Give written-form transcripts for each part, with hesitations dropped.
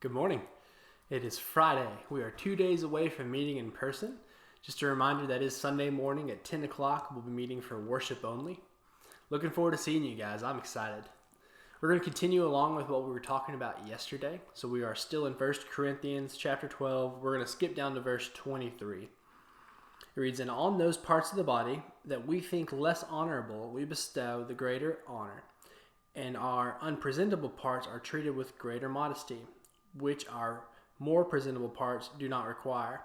Good morning. It is Friday. We are 2 days away from meeting in person. Just a reminder that is Sunday morning at 10 o'clock. We'll be meeting for worship only. Looking forward to seeing you guys. I'm excited. We're going to continue along with what we were talking about yesterday. So we are still in 1 Corinthians chapter 12. We're going to skip down to verse 23. It reads, "And on those parts of the body that we think less honorable, we bestow the greater honor, and our unpresentable parts are treated with greater modesty, which our more presentable parts do not require.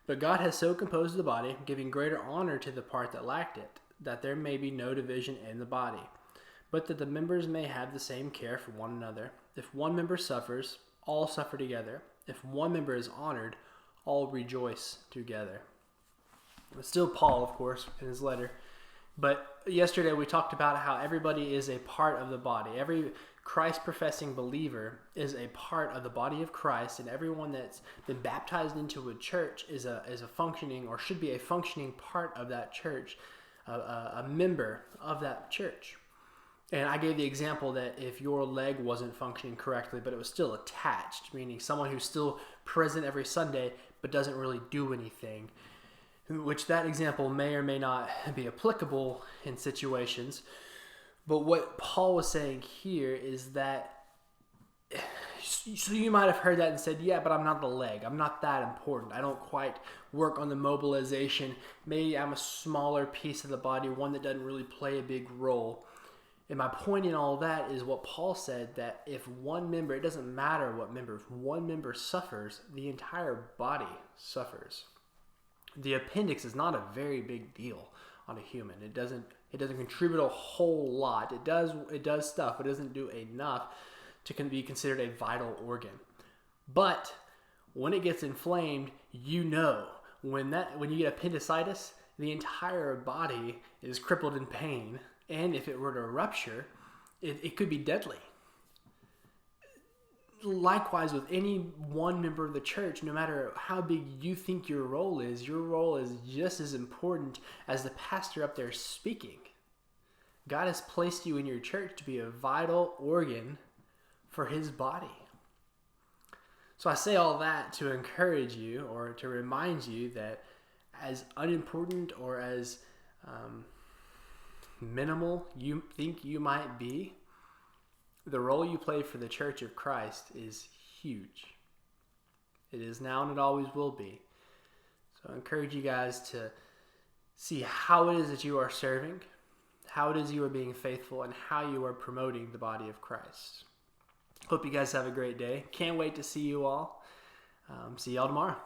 But God has so composed the body, giving greater honor to the part that lacked it, that there may be no division in the body, but that the members may have the same care for one another. If one member suffers, all suffer together. If one member is honored, all rejoice together." It's still Paul, of course, in his letter. But yesterday we talked about how everybody is a part of the body. Every Christ-professing believer is a part of the body of Christ, and everyone that's been baptized into a church is a functioning, or should be a functioning part of that church, a member of that church. And I gave the example that if your leg wasn't functioning correctly, but it was still attached, meaning someone who's still present every Sunday but doesn't really do anything, which that example may or may not be applicable in situations. But what Paul was saying here is that, so you might have heard that and said, yeah, but I'm not the leg. I'm not that important. I don't quite work on the mobilization. Maybe I'm a smaller piece of the body, one that doesn't really play a big role. And my point in all that is what Paul said, that if one member, it doesn't matter what member, if one member suffers, the entire body suffers. The appendix is not a very big deal on a human. It doesn't contribute a whole lot. It does stuff, but it doesn't do enough to be considered a vital organ. But when it gets inflamed, when you get appendicitis, the entire body is crippled in pain, and if it were to rupture, it could be deadly. Likewise, with any one member of the church, no matter how big you think your role is just as important as the pastor up there speaking. God has placed you in your church to be a vital organ for his body. So I say all that to encourage you, or to remind you, that as unimportant or as minimal you think you might be, the role you play for the Church of Christ is huge. It is now and it always will be. So I encourage you guys to see how it is that you are serving, how it is you are being faithful, and how you are promoting the body of Christ. Hope you guys have a great day. Can't wait to see you all. See y'all tomorrow.